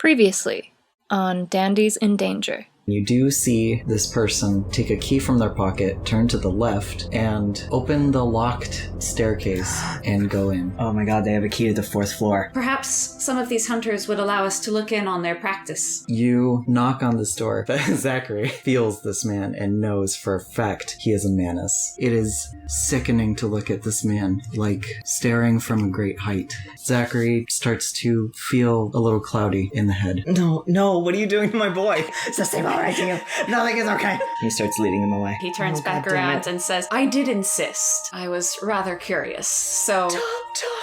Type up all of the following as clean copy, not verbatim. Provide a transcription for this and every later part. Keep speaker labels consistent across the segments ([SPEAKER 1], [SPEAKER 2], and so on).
[SPEAKER 1] Previously on Dandies in Danger.
[SPEAKER 2] You do see this person take a key from their pocket, turn to the left, and open the locked staircase and go in.
[SPEAKER 3] Oh my god, they have a key to the 4th floor.
[SPEAKER 4] Perhaps some of these hunters would allow us to look in on their practice.
[SPEAKER 2] You knock on this door. Zachary feels this man and knows for a fact he is a manus. It is sickening to look at this man, like staring from a great height. Zachary starts to feel a little cloudy in the head.
[SPEAKER 3] No, what are you doing to my boy? It's the same alright to you. Nothing is okay. He starts leading him away.
[SPEAKER 4] He turns back around and says, I did insist. I was rather curious, so...
[SPEAKER 3] Stop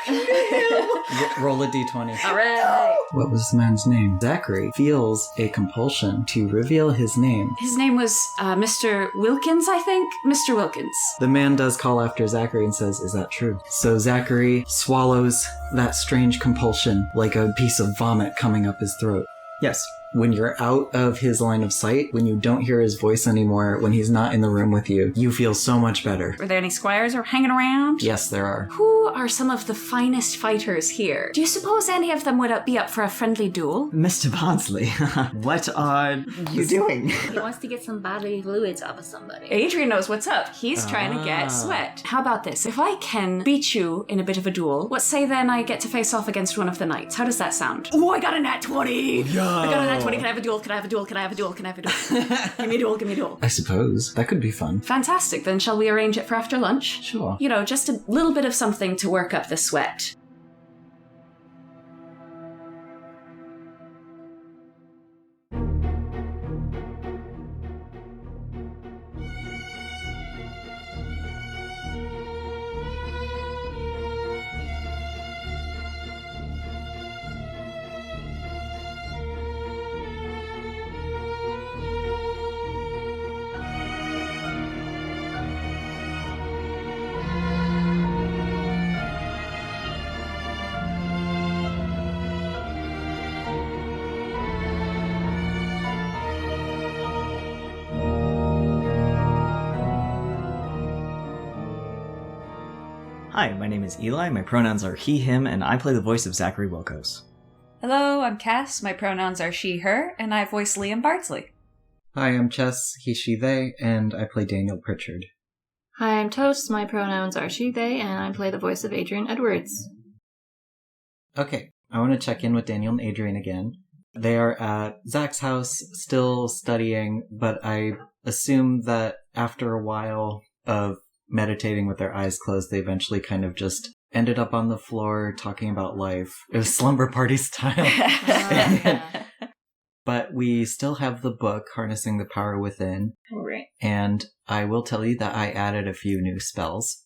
[SPEAKER 3] talking to him!
[SPEAKER 2] Roll a d20.
[SPEAKER 4] Alright.
[SPEAKER 2] What was this man's name? Zachary feels a compulsion to reveal his name.
[SPEAKER 4] His name was Mr. Wilkins, I think? Mr. Wilkins.
[SPEAKER 2] The man does call after Zachary and says, is that true? So Zachary swallows that strange compulsion like a piece of vomit coming up his throat.
[SPEAKER 3] Yes.
[SPEAKER 2] When you're out of his line of sight, when you don't hear his voice anymore, when he's not in the room with you, you feel so much better.
[SPEAKER 4] Were there any squires or hanging around?
[SPEAKER 2] Yes, there are.
[SPEAKER 4] Who are some of the finest fighters here? Do you suppose any of them would be up for a friendly duel?
[SPEAKER 3] Mr. Bardsley, what are you doing?
[SPEAKER 1] He wants to get some bodily fluids off of somebody.
[SPEAKER 4] Adrian knows what's up. He's trying to get Sweat. How about this? If I can beat you in a bit of a duel, let's say then I get to face off against one of the knights. How does that sound? Oh, I got a nat 20!
[SPEAKER 3] Yo.
[SPEAKER 4] I got a nat 20. Can I have a duel? Can I have a duel? Can I have a duel? Can I have a duel? Give me a duel. Give me a duel.
[SPEAKER 2] I suppose. That could be fun.
[SPEAKER 4] Fantastic. Then shall we arrange it for after lunch?
[SPEAKER 2] Sure.
[SPEAKER 4] You know, just a little bit of something to work up the sweat.
[SPEAKER 3] Hi, my name is Eli, my pronouns are he, him, and I play the voice of Zachary Wilkos.
[SPEAKER 4] Hello, I'm Cass. My pronouns are she, her, and I voice Liam Bardsley.
[SPEAKER 2] Hi, I'm Chess, he, she, they, and I play Daniel Pritchard.
[SPEAKER 1] Hi, I'm Toast. My pronouns are she, they, and I play the voice of Adrian Edwards.
[SPEAKER 2] Okay, I want to check in with Daniel and Adrian again. They are at Zach's house, still studying, but I assume that after a while of meditating with their eyes closed, they eventually kind of just ended up on the floor talking about life. It was slumber party style. But we still have the book, Harnessing the Power Within.
[SPEAKER 1] All right.
[SPEAKER 2] And I will tell you that I added a few new spells.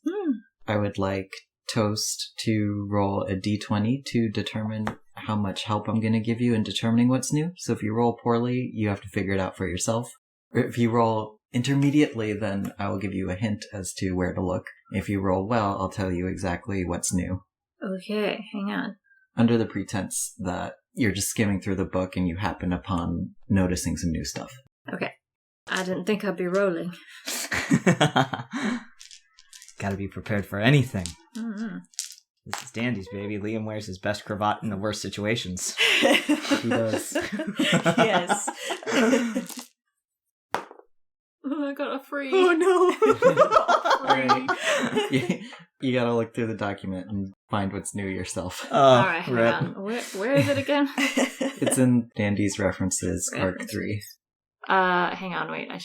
[SPEAKER 2] I would like Toast to roll a d20 to determine how much help I'm going to give you in determining what's new. So if you roll poorly, you have to figure it out for yourself. Or if you roll intermediately, then I will give you a hint as to where to look. If you roll well, I'll tell you exactly what's new.
[SPEAKER 1] Okay, hang on.
[SPEAKER 2] Under the pretense that you're just skimming through the book and you happen upon noticing some new stuff.
[SPEAKER 1] Okay. I didn't think I'd be rolling.
[SPEAKER 3] Gotta be prepared for anything.
[SPEAKER 1] Mm-hmm.
[SPEAKER 3] This is Dandies, baby. Liam wears his best cravat in the worst situations. He does.
[SPEAKER 4] Yes.
[SPEAKER 1] Oh, I got a free.
[SPEAKER 4] Oh no.
[SPEAKER 2] Alright. You gotta look through the document and find what's new yourself.
[SPEAKER 1] Alright, hang on. Where is it again?
[SPEAKER 2] It's in Dandy's References, Arc 3.
[SPEAKER 1] Hang on, wait. I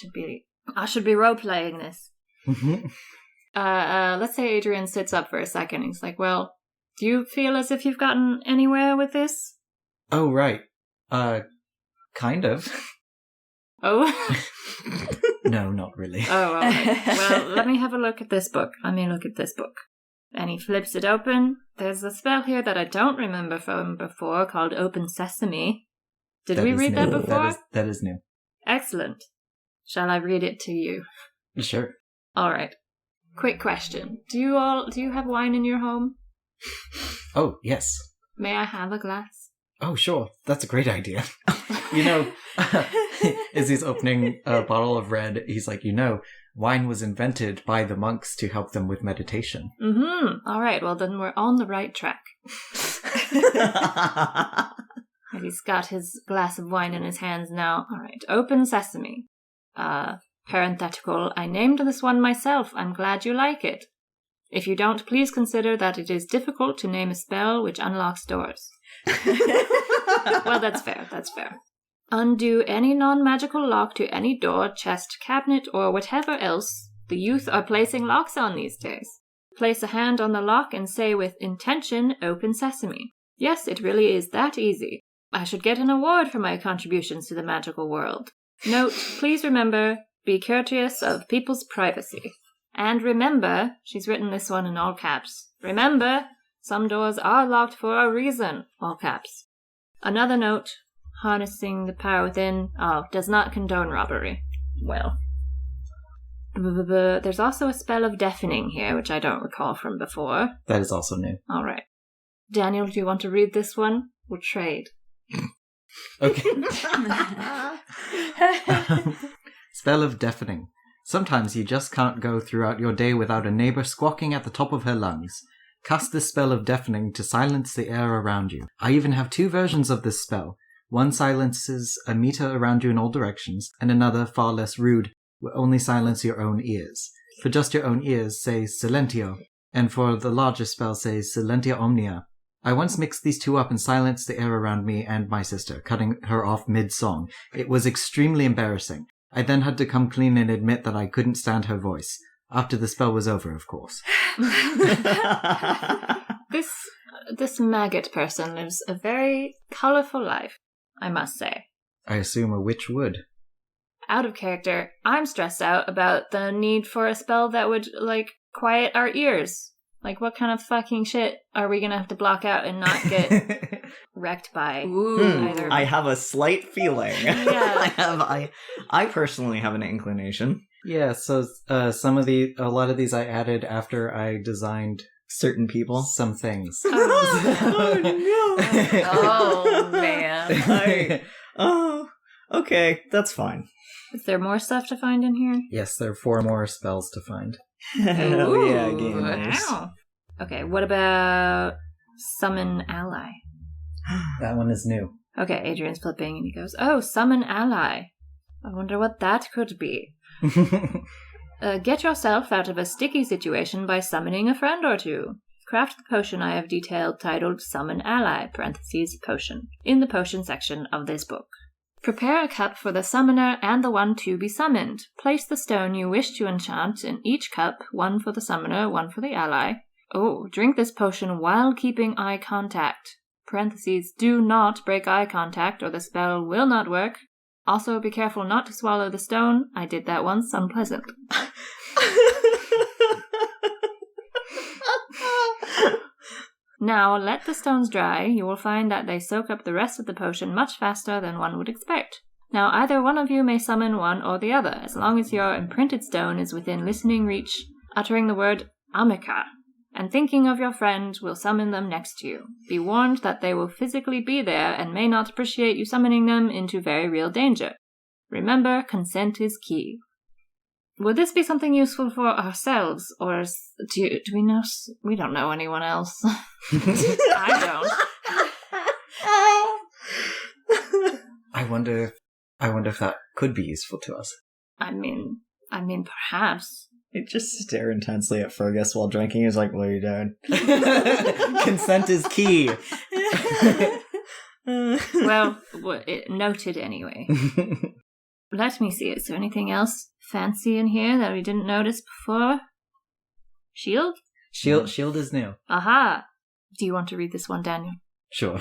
[SPEAKER 1] should be role-playing this. Let's say Adrian sits up for a second. He's like, well, do you feel as if you've gotten anywhere with this?
[SPEAKER 2] Oh, right. Kind of.
[SPEAKER 1] Oh?
[SPEAKER 2] No, not really.
[SPEAKER 1] Oh, all right. Well, let me have a look at this book. And he flips it open. There's a spell here that I don't remember from before called Open Sesame. Did we read that before?
[SPEAKER 2] That is new.
[SPEAKER 1] Excellent. Shall I read it to you?
[SPEAKER 2] Sure.
[SPEAKER 1] All right. Quick question. Do you have wine in your home?
[SPEAKER 2] Oh, yes.
[SPEAKER 1] May I have a glass?
[SPEAKER 2] Oh, sure. That's a great idea. As he's opening a bottle of red, he's like, wine was invented by the monks to help them with meditation.
[SPEAKER 1] Mm-hmm. All right, well then we're on the right track. And he's got his glass of wine in his hands now. All right, open sesame. Parenthetical, I named this one myself. I'm glad you like it. If you don't, please consider that it is difficult to name a spell which unlocks doors. Well, that's fair. Undo any non-magical lock to any door, chest, cabinet, or whatever else the youth are placing locks on these days. Place a hand on the lock and say with intention, open sesame. Yes, it really is that easy. I should get an award for my contributions to the magical world. Note, please remember, be courteous of people's privacy. And remember, she's written this one in all caps. Remember, some doors are locked for a reason, all caps. Another note, harnessing the power within, does not condone robbery. Well. There's also a spell of deafening here, which I don't recall from before.
[SPEAKER 2] That is also new.
[SPEAKER 1] All right. Daniel, do you want to read this one? We'll trade.
[SPEAKER 2] Okay. Spell of deafening. Sometimes you just can't go throughout your day without a neighbor squawking at the top of her lungs. Cast this spell of deafening to silence the air around you. I even have 2 versions of this spell. One silences a meter around you in all directions, and another, far less rude, will only silence your own ears. For just your own ears, say Silentio, and for the larger spell, say Silentia Omnia. I once mixed these 2 up and silenced the air around me and my sister, cutting her off mid-song. It was extremely embarrassing. I then had to come clean and admit that I couldn't stand her voice. After the spell was over, of course.
[SPEAKER 1] This maggot person lives a very colourful life, I must say.
[SPEAKER 2] I assume a witch would.
[SPEAKER 1] Out of character, I'm stressed out about the need for a spell that would, quiet our ears. What kind of fucking shit are we gonna have to block out and not get wrecked by? Either?
[SPEAKER 3] I have a slight feeling.
[SPEAKER 1] Yeah.
[SPEAKER 3] I personally have an inclination.
[SPEAKER 2] Yeah, so a lot of these I added after I designed
[SPEAKER 3] certain people.
[SPEAKER 2] Some things.
[SPEAKER 3] Oh no!
[SPEAKER 1] Oh man.
[SPEAKER 3] Okay, that's fine.
[SPEAKER 1] Is there more stuff to find in here?
[SPEAKER 2] Yes, there are 4 more spells to find.
[SPEAKER 3] Hell yeah, gamers.
[SPEAKER 1] Wow. Okay, what about Summon Ally?
[SPEAKER 2] That one is new.
[SPEAKER 1] Okay, Adrian's flipping and he goes, oh, Summon Ally. I wonder what that could be. Get yourself out of a sticky situation by summoning a friend or 2. Craft the potion I have detailed titled Summon Ally, potion, in the potion section of this book. Prepare a cup for the summoner and the one to be summoned. Place the stone you wish to enchant in each cup, 1 for the summoner, 1 for the ally. Drink this potion while keeping eye contact. Do not break eye contact or the spell will not work. Also, be careful not to swallow the stone. I did that once, unpleasant. Now, let the stones dry. You will find that they soak up the rest of the potion much faster than one would expect. Now, either one of you may summon one or the other, as long as your imprinted stone is within listening reach, uttering the word Amica, and thinking of your friend will summon them next to you. Be warned that they will physically be there and may not appreciate you summoning them into very real danger. Remember, consent is key. Would this be something useful for ourselves, or do we know? We don't know anyone else. I
[SPEAKER 2] don't. I wonder if that could be useful to us.
[SPEAKER 1] I mean, perhaps.
[SPEAKER 3] It just stare intensely at Fergus while drinking. He's like, what are you doing?
[SPEAKER 2] Consent is key.
[SPEAKER 1] Well, noted anyway. Let me see. Is there anything else fancy in here that we didn't notice before? Shield?
[SPEAKER 2] Shield is new.
[SPEAKER 1] Aha! Do you want to read this one, Daniel?
[SPEAKER 2] Sure.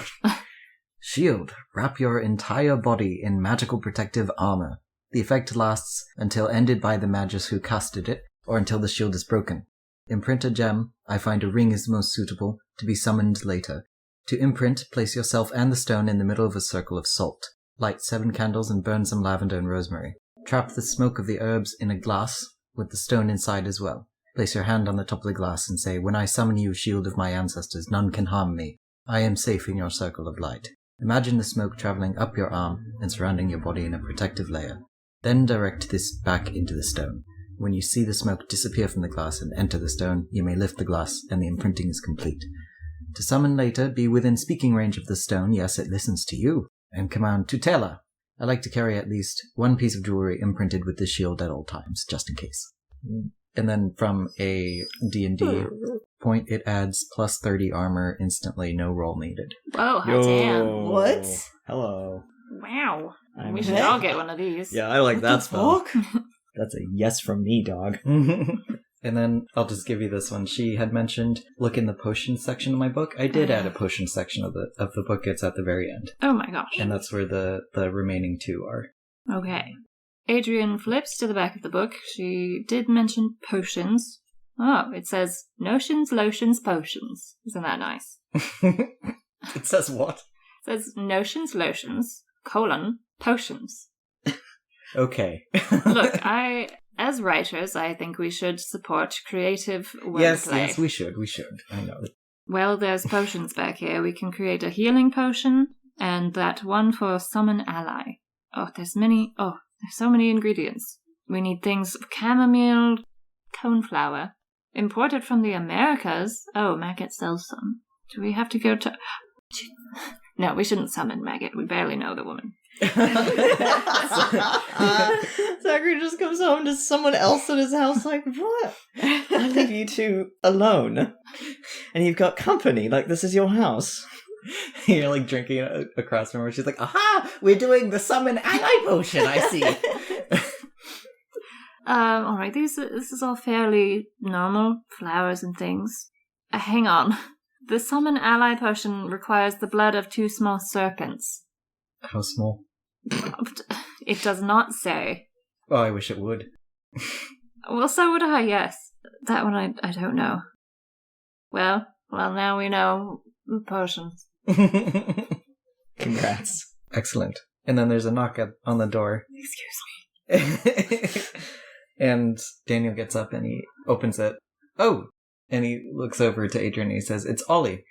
[SPEAKER 2] Shield. Wrap your entire body in magical protective armor. The effect lasts until ended by the magus who casted it, or until the shield is broken. Imprint a gem. I find a ring is most suitable, to be summoned later. To imprint, place yourself and the stone in the middle of a circle of salt. Light 7 candles and burn some lavender and rosemary. Trap the smoke of the herbs in a glass, with the stone inside as well. Place your hand on the top of the glass and say, when I summon you, shield of my ancestors, none can harm me. I am safe in your circle of light. Imagine the smoke traveling up your arm and surrounding your body in a protective layer. Then direct this back into the stone. When you see the smoke disappear from the glass and enter the stone, you may lift the glass and the imprinting is complete. To summon later, be within speaking range of the stone. Yes, it listens to you. And command tutela. I like to carry at least one piece of jewelry imprinted with the shield at all times, just in case. And then from a D&D point, it adds plus 30 armor instantly, no roll needed.
[SPEAKER 1] Whoa, hot damn.
[SPEAKER 5] What?
[SPEAKER 3] Hello.
[SPEAKER 1] Wow.
[SPEAKER 3] I'm
[SPEAKER 1] We should
[SPEAKER 3] back.
[SPEAKER 1] all get one of these.
[SPEAKER 3] Yeah, I like
[SPEAKER 5] What
[SPEAKER 3] that
[SPEAKER 5] the
[SPEAKER 3] spell.
[SPEAKER 5] fuck?
[SPEAKER 3] That's a yes from me, dog.
[SPEAKER 2] And then I'll just give you this one. She had mentioned, look in the potion section of my book. I did add a potion section of the book. It's at the very end.
[SPEAKER 1] Oh my gosh.
[SPEAKER 2] And that's where the remaining two are.
[SPEAKER 1] Okay. Adrian flips to the back of the book. She did mention potions. Oh, it says notions, lotions, potions. Isn't that nice?
[SPEAKER 2] It says what?
[SPEAKER 1] It says notions, lotions, potions.
[SPEAKER 2] Okay.
[SPEAKER 1] Look, as writers, I think we should support creative wordplay.
[SPEAKER 2] Yes, we should. I know.
[SPEAKER 1] Well, there's potions back here. We can create a healing potion, and that one for summon ally. There's so many ingredients. We need things chamomile, coneflower, imported from the Americas. Oh, Maggot sells some. Do we have to go to... No, we shouldn't summon Maggot. We barely know the woman.
[SPEAKER 5] Zachary just comes home to someone else at his house like, what? I leave you two alone. And you've got company, like this is your house.
[SPEAKER 2] You're like drinking across from her. She's like, aha! We're doing the summon ally potion, I see.
[SPEAKER 1] Alright, this is all fairly normal. Flowers and things. Hang on. The summon ally potion requires the blood of 2 small serpents.
[SPEAKER 2] How small?
[SPEAKER 1] It does not say.
[SPEAKER 2] Oh, I wish it would.
[SPEAKER 1] Well, so would I, yes. That one I don't know. Well, now we know potions.
[SPEAKER 3] Congrats.
[SPEAKER 2] Excellent. And then there's a knock on the door.
[SPEAKER 1] Excuse me.
[SPEAKER 2] And Daniel gets up and he opens it. Oh! And he looks over to Adrian and he says, it's Ollie.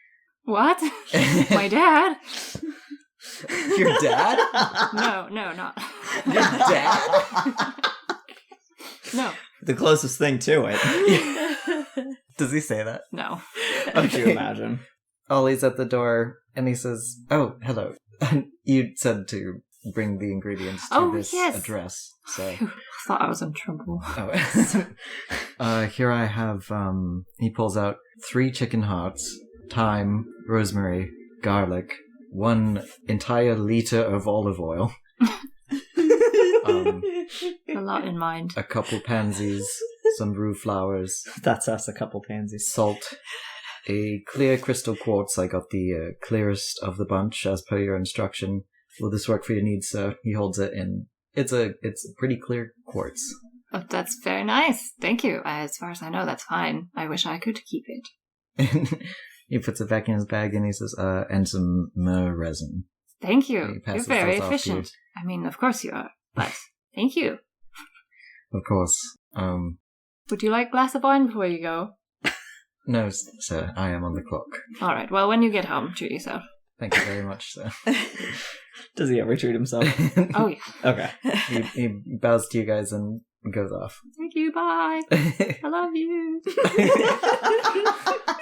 [SPEAKER 1] What? My dad?
[SPEAKER 2] Your dad?
[SPEAKER 1] No, not.
[SPEAKER 2] Your dad?
[SPEAKER 1] No.
[SPEAKER 3] The closest thing to it.
[SPEAKER 2] Does he say that?
[SPEAKER 1] No.
[SPEAKER 3] Could you imagine?
[SPEAKER 2] Ollie's at the door and he says, oh, hello. You said to bring the ingredients to this address. So
[SPEAKER 1] I thought I was in trouble.
[SPEAKER 2] Here I have, he pulls out 3 chicken hearts, thyme, rosemary, garlic, 1 entire liter of olive oil,
[SPEAKER 1] A lot in mind.
[SPEAKER 2] a couple pansies, some rue flowers,
[SPEAKER 3] That's us, a couple pansies.
[SPEAKER 2] salt, a clear crystal quartz. I got the clearest of the bunch as per your instruction. Will this work for your needs, sir? He holds it in. It's a pretty clear quartz.
[SPEAKER 1] Oh, that's very nice. Thank you. As far as I know, that's fine. I wish I could keep it.
[SPEAKER 2] And he puts it back in his bag and he says, and some myrrh resin.
[SPEAKER 1] Thank
[SPEAKER 2] He
[SPEAKER 1] you. You're
[SPEAKER 2] passes
[SPEAKER 1] very
[SPEAKER 2] those off to
[SPEAKER 1] efficient. I mean, of course you are. But thank you.
[SPEAKER 2] Of course.
[SPEAKER 1] Would you like a glass of wine before you go?
[SPEAKER 2] No, sir, I am on the clock.
[SPEAKER 1] All right. Well, when you get home, treat yourself.
[SPEAKER 2] Thank you very much, sir.
[SPEAKER 3] Does he ever treat himself?
[SPEAKER 1] Oh, yeah.
[SPEAKER 3] Okay.
[SPEAKER 2] he bows to you guys and goes off.
[SPEAKER 1] Thank you. Bye. I love you.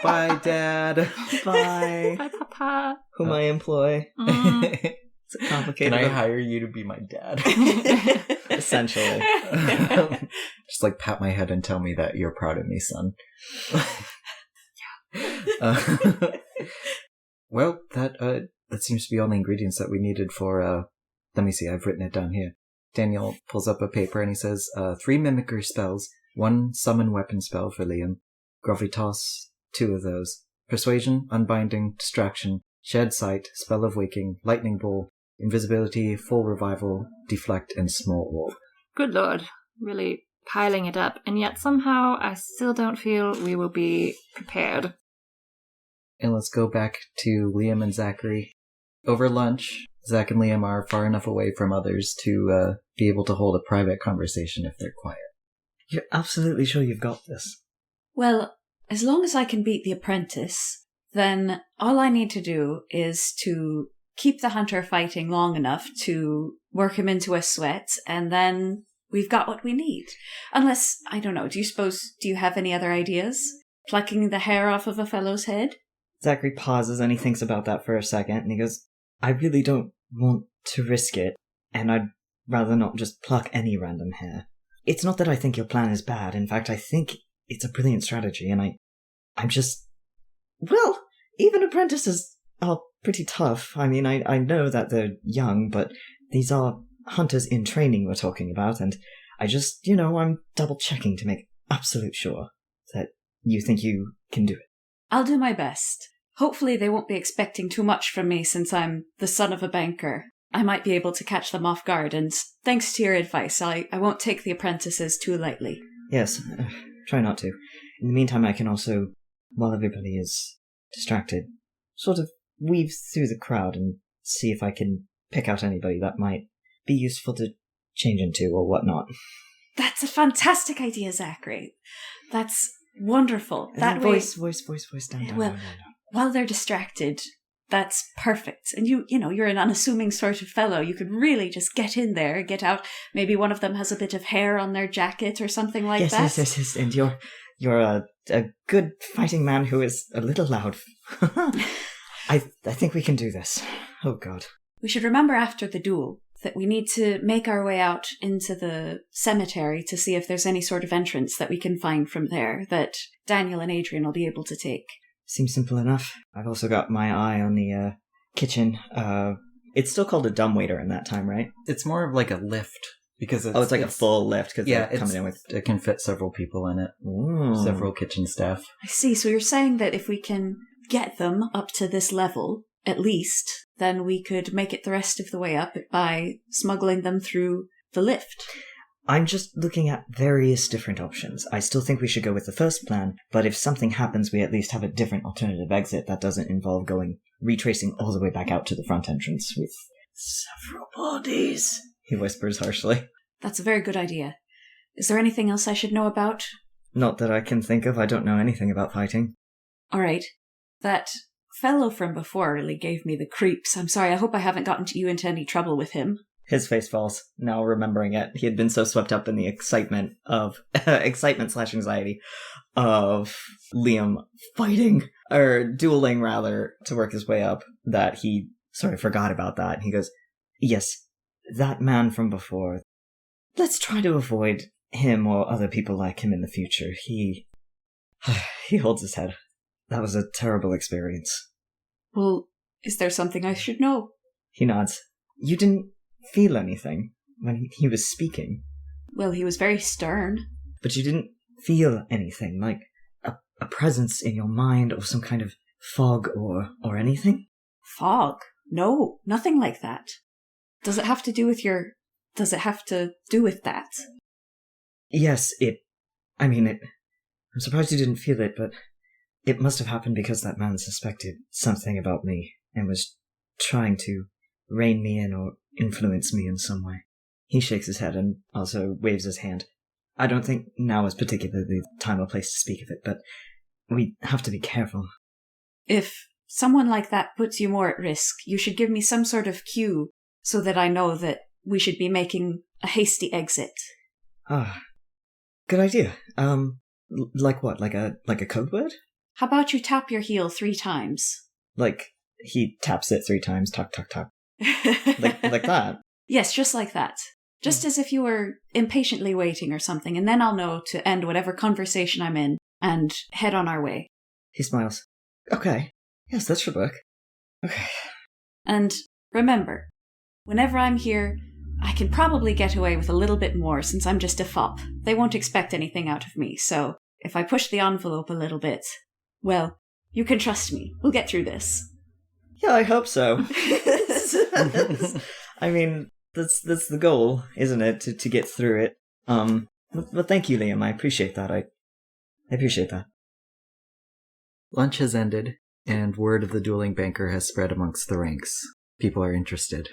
[SPEAKER 2] Bye, Dad.
[SPEAKER 5] Bye.
[SPEAKER 1] Bye, Papa.
[SPEAKER 5] Whom I employ. It's a
[SPEAKER 2] Can
[SPEAKER 5] complicated.
[SPEAKER 2] I hire you to be my dad?
[SPEAKER 3] Essentially.
[SPEAKER 2] Just like pat my head and tell me that you're proud of me, son. Well, that seems to be all the ingredients that we needed for, let me see, I've written it down here. Daniel pulls up a paper and he says, 3 mimicry spells, 1 summon weapon spell for Liam, gravitas, 2 of those, persuasion, unbinding, distraction, shed sight, spell of waking, lightning ball, invisibility, full revival, deflect, and small orb.
[SPEAKER 1] Good Lord. Really piling it up. And yet somehow I still don't feel we will be prepared.
[SPEAKER 2] And let's go back to Liam and Zachary. Over lunch, Zach and Liam are far enough away from others to be able to hold a private conversation if they're quiet.
[SPEAKER 5] You're absolutely sure you've got this?
[SPEAKER 4] Well, as long as I can beat the apprentice, then all I need to do is to keep the hunter fighting long enough to work him into a sweat, and then we've got what we need. Unless, I don't know, do you have any other ideas? Plucking the hair off of a fellow's head?
[SPEAKER 5] Zachary pauses and he thinks about that for a second, and he goes, I really don't want to risk it, and I'd rather not just pluck any random hair. It's not that I think your plan is bad. In fact, I think it's a brilliant strategy, and I'm just... Well, even apprentices are pretty tough. I mean, I know that they're young, but these are hunters in training we're talking about, and I just, I'm double-checking to make absolute sure that you think you can do it.
[SPEAKER 4] I'll do my best. Hopefully they won't be expecting too much from me since I'm the son of a banker. I might be able to catch them off guard, and thanks to your advice, I won't take the apprentices too lightly.
[SPEAKER 5] Yes, try not to. In the meantime, I can also, while everybody is distracted, sort of weave through the crowd and see if I can pick out anybody that might be useful to change into or whatnot.
[SPEAKER 4] That's a fantastic idea, Zachary. That's wonderful. That
[SPEAKER 5] voice down.
[SPEAKER 4] Well, while they're distracted, that's perfect. And you're an unassuming sort of fellow. You could really just get in there, get out. Maybe one of them has a bit of hair on their jacket or something like that.
[SPEAKER 5] Yes. And you're a good fighting man who is a little loud. I think we can do this. Oh, God.
[SPEAKER 4] We should remember after the duel that we need to make our way out into the cemetery to see if there's any sort of entrance that we can find from there that Daniel and Adrian will be able to take.
[SPEAKER 5] Seems simple enough. I've also got my eye on the kitchen. It's still called a dumbwaiter in that time, right?
[SPEAKER 2] It's more of like a lift. Because
[SPEAKER 5] it's like a full lift. Cause
[SPEAKER 2] it can fit several people in it.
[SPEAKER 5] Ooh.
[SPEAKER 2] Several kitchen staff.
[SPEAKER 4] I see. So you're saying that if we can get them up to this level, at least, then we could make it the rest of the way up by smuggling them through the lift.
[SPEAKER 5] I'm just looking at various different options. I still think we should go with the first plan, but if something happens, we at least have a different alternative exit that doesn't involve retracing all the way back out to the front entrance with several bodies, he whispers harshly.
[SPEAKER 4] That's a very good idea. Is there anything else I should know about?
[SPEAKER 5] Not that I can think of. I don't know anything about fighting.
[SPEAKER 4] All right. That fellow from before really gave me the creeps. I'm sorry, I hope I haven't gotten you into any trouble with him.
[SPEAKER 5] His face falls, now remembering it. He had been so swept up in the excitement / anxiety of Liam fighting, or dueling rather, to work his way up, that he sort of forgot about that. He goes, yes, that man from before. Let's try to avoid him or other people like him in the future. He holds his head. That was a terrible experience.
[SPEAKER 4] Well, is there something I should know?
[SPEAKER 5] He nods. You didn't feel anything when he was speaking.
[SPEAKER 4] Well, he was very stern.
[SPEAKER 5] But you didn't feel anything, like a presence in your mind or some kind of fog or anything?
[SPEAKER 4] Fog? No, nothing like that. Does it have to do with that?
[SPEAKER 5] Yes, I'm surprised you didn't feel it, but it must have happened because that man suspected something about me and was trying to rein me in or influence me in some way. He shakes his head and also waves his hand. I don't think now is particularly the time or place to speak of it, but we have to be careful.
[SPEAKER 4] If someone like that puts you more at risk, you should give me some sort of cue so that I know that we should be making a hasty exit.
[SPEAKER 5] Ah, good idea. Like what? Like a code word?
[SPEAKER 4] How about you tap your heel 3 times?
[SPEAKER 5] Like, he taps it 3 times, tuck, tuck, tuck. like that?
[SPEAKER 4] Yes, just like that. Just as if you were impatiently waiting or something, and then I'll know to end whatever conversation I'm in and head on our way.
[SPEAKER 5] He smiles. Okay. Yes, that should work. Okay.
[SPEAKER 4] And remember, whenever I'm here, I can probably get away with a little bit more since I'm just a fop. They won't expect anything out of me, so if I push the envelope a little bit, well, you can trust me. We'll get through this.
[SPEAKER 5] Yeah, I hope so. I mean, that's the goal, isn't it? To get through it. But thank you, Liam. I appreciate that. I appreciate that.
[SPEAKER 2] Lunch has ended, and word of the dueling banker has spread amongst the ranks. People are interested.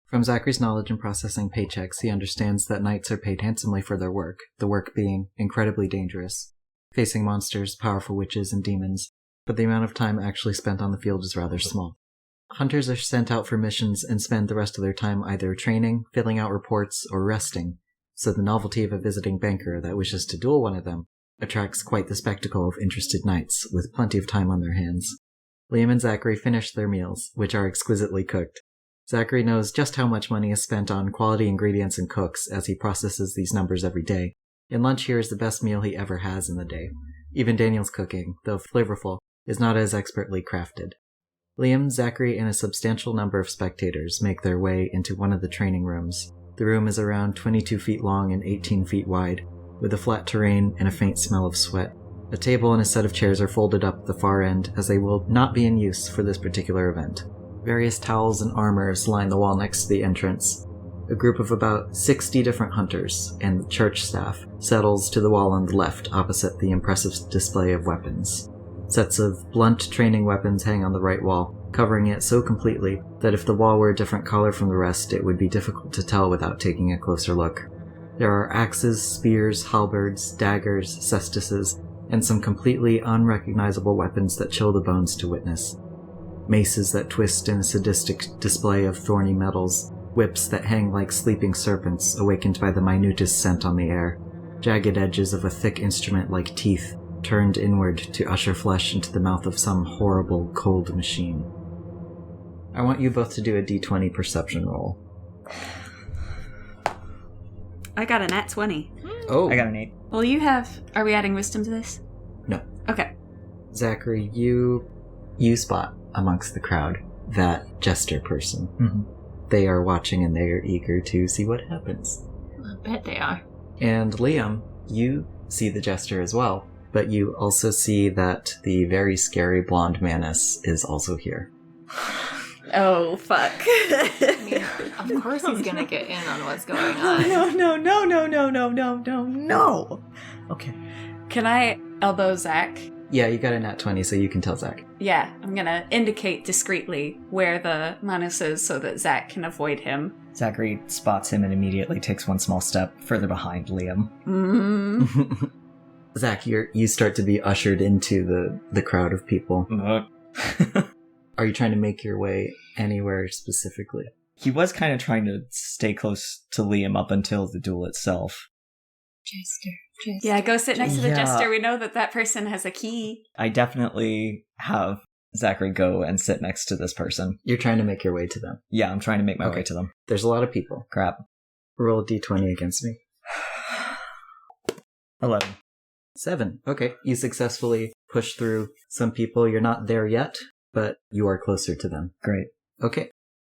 [SPEAKER 2] From Zachary's knowledge in processing paychecks, he understands that knights are paid handsomely for their work, the work being incredibly dangerous, facing monsters, powerful witches, and demons, but the amount of time actually spent on the field is rather small. Hunters are sent out for missions and spend the rest of their time either training, filling out reports, or resting, so the novelty of a visiting banker that wishes to duel one of them attracts quite the spectacle of interested knights with plenty of time on their hands. Liam and Zachary finish their meals, which are exquisitely cooked. Zachary knows just how much money is spent on quality ingredients and cooks as he processes these numbers every day, and lunch here is the best meal he ever has in the day. Even Daniel's cooking, though flavorful, is not as expertly crafted. Liam, Zachary, and a substantial number of spectators make their way into one of the training rooms. The room is around 22 feet long and 18 feet wide, with a flat terrain and a faint smell of sweat. A table and a set of chairs are folded up at the far end, as they will not be in use for this particular event. Various towels and armors line the wall next to the entrance. A group of about 60 different hunters and church staff settles to the wall on the left opposite the impressive display of weapons. Sets of blunt training weapons hang on the right wall, covering it so completely that if the wall were a different color from the rest, it would be difficult to tell without taking a closer look. There are axes, spears, halberds, daggers, cestices, and some completely unrecognizable weapons that chill the bones to witness. Maces that twist in a sadistic display of thorny metals, whips that hang like sleeping serpents awakened by the minutest scent on the air, jagged edges of a thick instrument like teeth turned inward to usher flesh into the mouth of some horrible, cold machine. I want you both to do a d20 perception roll.
[SPEAKER 4] I got a nat 20.
[SPEAKER 2] Oh!
[SPEAKER 3] I got an 8.
[SPEAKER 4] Well, you have... Are we adding wisdom to this?
[SPEAKER 2] No.
[SPEAKER 4] Okay.
[SPEAKER 2] Zachary, you spot amongst the crowd that jester person.
[SPEAKER 5] Mm-hmm.
[SPEAKER 2] They are watching and they are eager to see what happens.
[SPEAKER 1] I bet they are.
[SPEAKER 2] And Liam, you see the jester as well, but you also see that the very scary blonde Manus is also here.
[SPEAKER 4] Oh, fuck.
[SPEAKER 1] I mean, of course he's gonna get in on what's going on.
[SPEAKER 5] No. Okay.
[SPEAKER 4] Can I elbow Zach?
[SPEAKER 2] Yeah, you got a nat 20, so you can tell Zach.
[SPEAKER 4] Yeah, I'm gonna indicate discreetly where the Manus is so that Zach can avoid him.
[SPEAKER 3] Zachary spots him and immediately takes one small step further behind Liam.
[SPEAKER 4] Mm.
[SPEAKER 2] Zach, you start to be ushered into the crowd of people. Are you trying to make your way anywhere specifically?
[SPEAKER 3] He was kind of trying to stay close to Liam up until the duel itself.
[SPEAKER 1] Jester.
[SPEAKER 4] Yeah, go sit next to the
[SPEAKER 3] Yeah.
[SPEAKER 4] jester. We know that person has a key.
[SPEAKER 3] I definitely have Zachary go and sit next to this person.
[SPEAKER 2] You're trying to make your way to them.
[SPEAKER 3] Yeah, I'm trying to make my
[SPEAKER 2] Okay.
[SPEAKER 3] way to them.
[SPEAKER 2] There's a lot of people.
[SPEAKER 3] Crap.
[SPEAKER 2] Roll a d20 against me.
[SPEAKER 3] 11.
[SPEAKER 2] 7. Okay. You successfully push through some people. You're not there yet, but you are closer to them.
[SPEAKER 3] Great.
[SPEAKER 2] Okay.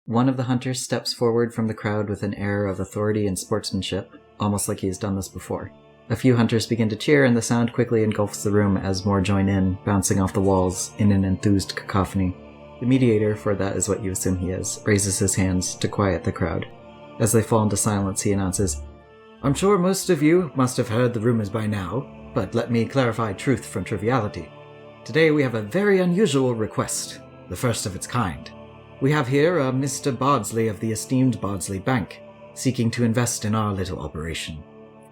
[SPEAKER 2] One of the hunters steps forward from the crowd with an air of authority and sportsmanship, almost like he has done this before. A few hunters begin to cheer, and the sound quickly engulfs the room as more join in, bouncing off the walls in an enthused cacophony. The mediator, for that is what you assume he is, raises his hands to quiet the crowd. As they fall into silence, he announces, "I'm sure most of you must have heard the rumors by now, but let me clarify truth from triviality. Today we have a very unusual request, the first of its kind. We have here a Mr. Bardsley of the esteemed Bardsley Bank, seeking to invest in our little operation."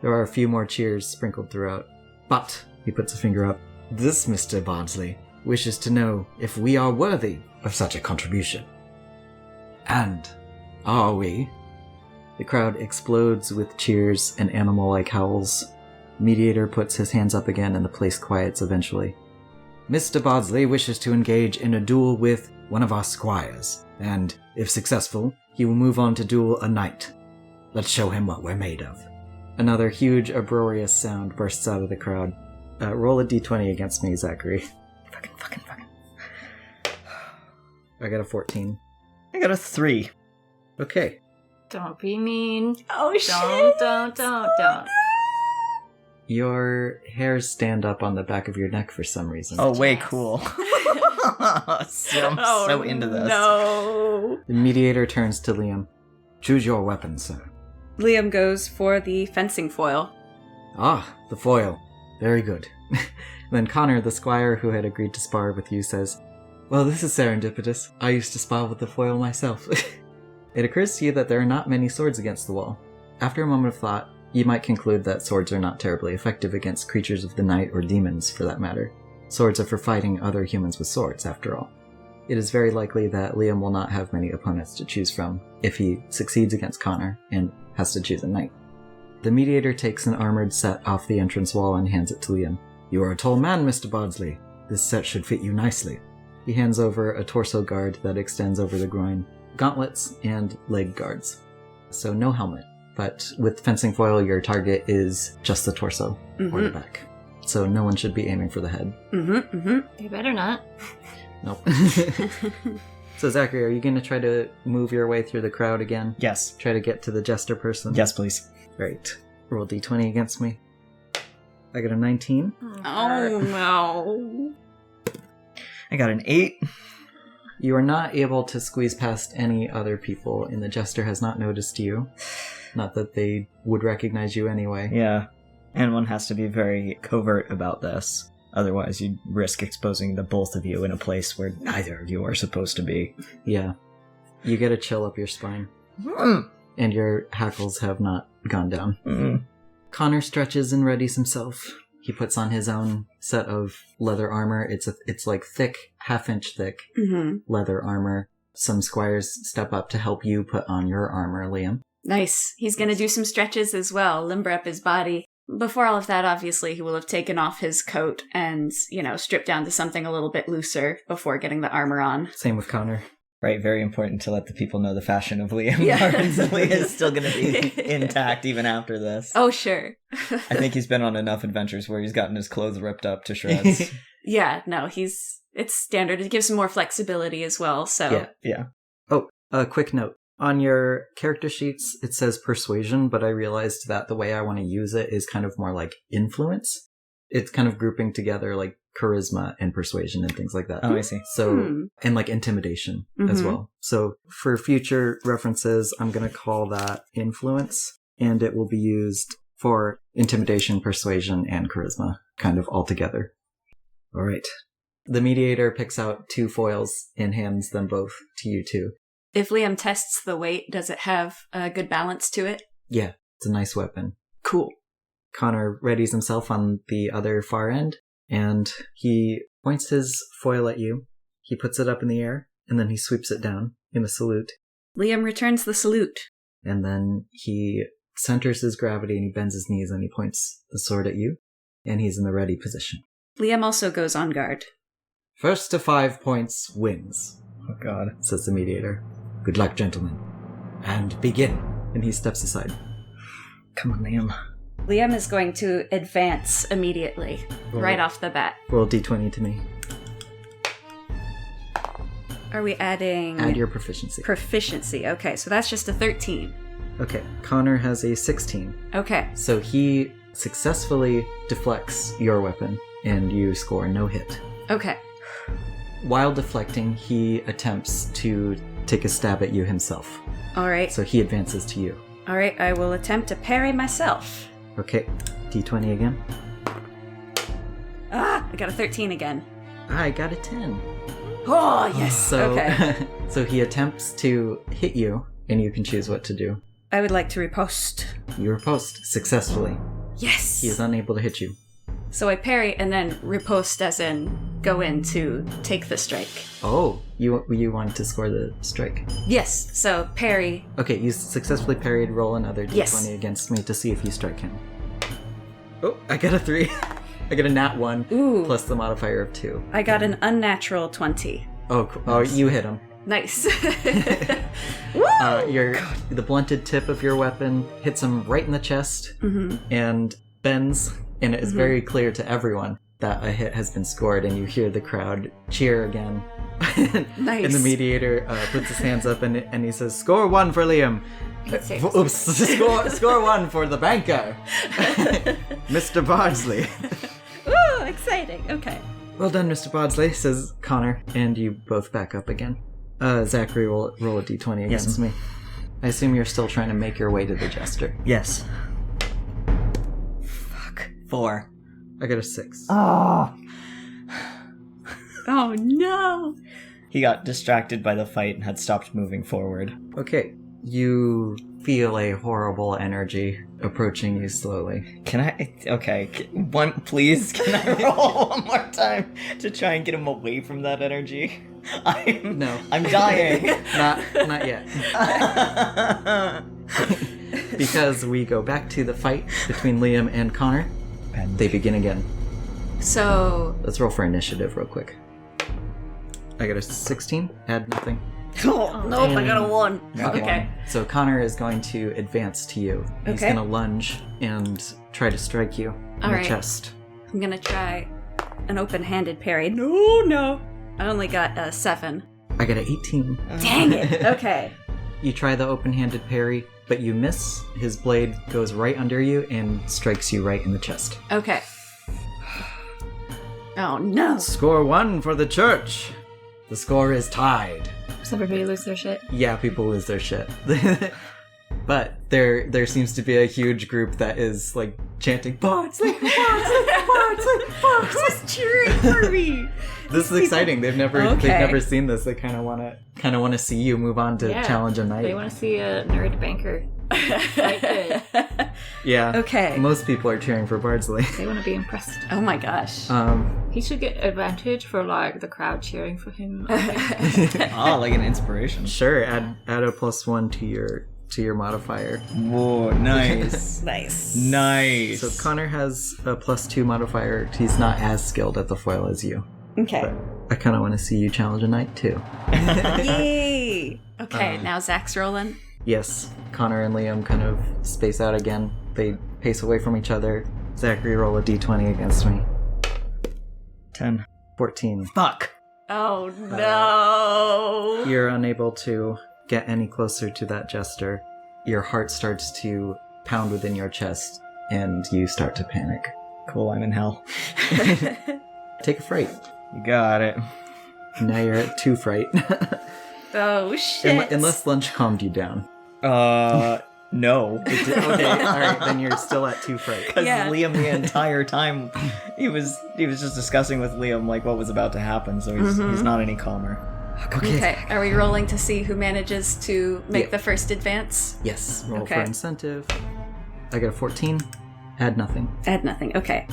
[SPEAKER 2] There are a few more cheers sprinkled throughout. "But," he puts a finger up, "this Mr. Bardsley wishes to know if we are worthy of such a contribution." "And are we?" The crowd explodes with cheers and animal-like howls. The mediator puts his hands up again and the place quiets eventually. "Mr. Bardsley wishes to engage in a duel with one of our squires, and, if successful, he will move on to duel a knight. Let's show him what we're made of." Another huge, uproarious sound bursts out of the crowd. Roll a d20 against me, Zachary.
[SPEAKER 3] Fucking.
[SPEAKER 2] I got a 14.
[SPEAKER 3] I got a 3.
[SPEAKER 2] Okay.
[SPEAKER 1] Don't be mean.
[SPEAKER 4] Oh, shit.
[SPEAKER 1] Don't.
[SPEAKER 2] Your hairs stand up on the back of your neck for some reason.
[SPEAKER 3] Oh, way
[SPEAKER 1] Yes.
[SPEAKER 3] cool. I'm so into this.
[SPEAKER 4] No.
[SPEAKER 2] The mediator turns to Liam. "Choose your weapon, sir."
[SPEAKER 4] Liam goes for the fencing foil.
[SPEAKER 2] "Ah, the foil. Very good." Then Connor, the squire who had agreed to spar with you, says, "Well, this is serendipitous. I used to spar with the foil myself." It occurs to you that there are not many swords against the wall. After a moment of thought, you might conclude that swords are not terribly effective against creatures of the night or demons, for that matter. Swords are for fighting other humans with swords, after all. It is very likely that Liam will not have many opponents to choose from if he succeeds against Connor and has to choose a knight. The mediator takes an armored set off the entrance wall and hands it to Liam. "You are a tall man, Mr. Bardsley. This set should fit you nicely." He hands over a torso guard that extends over the groin, gauntlets, and leg guards. So no helmet, but with fencing foil, your target is just the torso or the back. So no one should be aiming for the head.
[SPEAKER 1] You better not.
[SPEAKER 2] Nope. So Zachary, are you going to try to move your way through the crowd again?
[SPEAKER 3] Yes.
[SPEAKER 2] Try to get to the jester person?
[SPEAKER 3] Yes, please.
[SPEAKER 2] Right. Roll d20 against me. I got a 19.
[SPEAKER 4] Oh, no.
[SPEAKER 3] I got an 8.
[SPEAKER 2] You are not able to squeeze past any other people, and the jester has not noticed you. Not that they would recognize you anyway.
[SPEAKER 3] Yeah. And one has to be very covert about this. Otherwise, you'd risk exposing the both of you in a place where neither of you are supposed to be.
[SPEAKER 2] Yeah. You get a chill up your spine. And your hackles have not gone down. Connor stretches and readies himself. He puts on his own set of leather armor. It's like thick, half-inch thick leather armor. Some squires step up to help you put on your armor, Liam.
[SPEAKER 4] Nice. He's going to do some stretches as well, limber up his body. Before all of that, obviously, he will have taken off his coat and, stripped down to something a little bit looser before getting the armor on.
[SPEAKER 2] Same with Connor.
[SPEAKER 3] Right, very important to let the people know the fashion of Liam.
[SPEAKER 4] Yeah.
[SPEAKER 3] Leia is still going to be intact even after this.
[SPEAKER 4] Oh, sure.
[SPEAKER 3] I think he's been on enough adventures where he's gotten his clothes ripped up to shreds.
[SPEAKER 4] Yeah, no, it's standard. It gives him more flexibility as well, so.
[SPEAKER 3] Yeah.
[SPEAKER 2] Oh, a quick note. On your character sheets, it says persuasion, but I realized that the way I want to use it is kind of more like influence. It's kind of grouping together like charisma and persuasion and things like that.
[SPEAKER 3] Oh, I see.
[SPEAKER 2] So, and like intimidation as well. So for future references, I'm going to call that influence, and it will be used for intimidation, persuasion, and charisma kind of all together. All right. The mediator picks out 2 foils and hands them both to you two.
[SPEAKER 4] If Liam tests the weight, does it have a good balance to it?
[SPEAKER 2] Yeah, it's a nice weapon.
[SPEAKER 4] Cool.
[SPEAKER 2] Connor readies himself on the other far end, and he points his foil at you. He puts it up in the air, and then he sweeps it down in a salute.
[SPEAKER 4] Liam returns the salute.
[SPEAKER 2] And then he centers his gravity, and he bends his knees, and he points the sword at you, and he's in the ready position.
[SPEAKER 4] Liam also goes on guard.
[SPEAKER 2] First to 5 points wins,
[SPEAKER 3] Oh, God.
[SPEAKER 2] says the mediator. Good luck, gentlemen. And begin. And he steps aside.
[SPEAKER 3] Come on, Liam.
[SPEAKER 4] Liam is going to advance immediately, right off the bat.
[SPEAKER 2] Roll d20 to me.
[SPEAKER 4] Are we adding...
[SPEAKER 2] Add your proficiency.
[SPEAKER 4] Proficiency, okay, so that's just a 13.
[SPEAKER 2] Okay, Connor has a 16.
[SPEAKER 4] Okay.
[SPEAKER 2] So he successfully deflects your weapon, and you score no hit.
[SPEAKER 4] Okay.
[SPEAKER 2] While deflecting, he attempts to take a stab at you himself.
[SPEAKER 4] All right.
[SPEAKER 2] So he advances to you.
[SPEAKER 4] All right, I will attempt to parry myself.
[SPEAKER 2] Okay, d20 again.
[SPEAKER 4] Ah, I got a 13 again.
[SPEAKER 2] I got a 10.
[SPEAKER 4] Oh, yes.
[SPEAKER 2] So,
[SPEAKER 4] Okay.
[SPEAKER 2] So he attempts to hit you, and you can choose what to do.
[SPEAKER 4] I would like to riposte.
[SPEAKER 2] You riposte successfully.
[SPEAKER 4] Yes.
[SPEAKER 2] He is unable to hit you.
[SPEAKER 4] So I parry and then riposte as in go in to take the strike.
[SPEAKER 2] Oh, you wanted to score the strike.
[SPEAKER 4] Yes, so parry.
[SPEAKER 2] Okay, you successfully parried. Roll another d20
[SPEAKER 4] Yes.
[SPEAKER 2] against me to see if you strike him. Oh, I got a 3. I got a nat 1
[SPEAKER 4] Ooh.
[SPEAKER 2] plus the modifier of 2.
[SPEAKER 4] I got an unnatural 20.
[SPEAKER 2] Oh, cool. Oh, you hit him.
[SPEAKER 4] Nice.
[SPEAKER 2] The blunted tip of your weapon hits him right in the chest and bends, and it is very clear to everyone that a hit has been scored, and you hear the crowd cheer again.
[SPEAKER 4] Nice.
[SPEAKER 2] And the mediator puts his hands up and he says, "Score 1 for Liam." Oops, score 1 for the banker, Mr. Bardsley.
[SPEAKER 4] Ooh, exciting. Okay.
[SPEAKER 2] Well done, Mr. Bardsley, says Connor, and you both back up again. Zachary will roll a d20 against me. I assume you're still trying to make your way to the jester.
[SPEAKER 3] Yes.
[SPEAKER 4] Fuck.
[SPEAKER 3] 4.
[SPEAKER 2] I got a 6.
[SPEAKER 3] Oh.
[SPEAKER 4] Oh no.
[SPEAKER 3] He got distracted by the fight and had stopped moving forward.
[SPEAKER 2] Okay, you feel a horrible energy approaching you slowly.
[SPEAKER 3] Can I? Okay. Please, can I roll one more time to try and get him away from that energy? I'm dying.
[SPEAKER 2] Not yet. Because we go back to the fight between Liam and Connor. They begin again.
[SPEAKER 4] So...
[SPEAKER 2] Let's roll for initiative real quick. I got a 16. Add nothing.
[SPEAKER 4] Oh, nope, I got a 1. Okay.
[SPEAKER 2] So Connor is going to advance to you. He's going to lunge and try to strike you in the chest.
[SPEAKER 4] I'm going to try an open-handed parry. No. I only got a 7.
[SPEAKER 2] I got an 18.
[SPEAKER 4] Dang it. Okay.
[SPEAKER 2] You try the open-handed parry, but you miss. His blade goes right under you and strikes you right in the chest.
[SPEAKER 4] Okay. Oh, no.
[SPEAKER 2] Score 1 for the church. The score is tied.
[SPEAKER 1] Does everybody lose their shit?
[SPEAKER 2] Yeah, people lose their shit. But there seems to be a huge group that is like chanting Bardsley,
[SPEAKER 4] Just cheering for me.
[SPEAKER 2] This is exciting. They've never seen this. They kind of want to see you move on to challenge a knight.
[SPEAKER 1] They want to see a nerd banker. Quite good.
[SPEAKER 2] Yeah.
[SPEAKER 4] Okay.
[SPEAKER 2] Most people are cheering for Bardsley.
[SPEAKER 1] They want to be impressed.
[SPEAKER 4] Oh my gosh.
[SPEAKER 1] He should get advantage for like the crowd cheering for him.
[SPEAKER 3] Like an inspiration.
[SPEAKER 2] Sure. Add a +1 to your modifier.
[SPEAKER 3] Whoa, nice. Nice.
[SPEAKER 2] So Connor has a +2 modifier. He's not as skilled at the foil as you.
[SPEAKER 4] Okay.
[SPEAKER 2] But I kind of want to see you challenge a knight too.
[SPEAKER 4] Yay! Okay, now Zach's rolling.
[SPEAKER 2] Yes, Connor and Liam kind of space out again. They pace away from each other. Zachary, roll a d20 against me.
[SPEAKER 5] 10.
[SPEAKER 2] 14.
[SPEAKER 3] Fuck.
[SPEAKER 4] Oh no!
[SPEAKER 2] You're unable to get any closer to that jester. Your heart starts to pound within your chest, and you start to panic.
[SPEAKER 5] Cool, I'm in hell.
[SPEAKER 2] Take a fright.
[SPEAKER 3] You got it.
[SPEAKER 2] Now you're at 2 fright.
[SPEAKER 4] Oh shit!
[SPEAKER 2] Unless lunch calmed you down.
[SPEAKER 3] No.
[SPEAKER 2] Okay, alright, then you're still at 2 fright.
[SPEAKER 3] Because Liam the entire time, he was just discussing with Liam like what was about to happen, so he's not any calmer.
[SPEAKER 4] Okay, are we rolling to see who manages to make the first advance?
[SPEAKER 2] Yes, roll for incentive. I got a 14. Add nothing.
[SPEAKER 4] Add nothing, okay.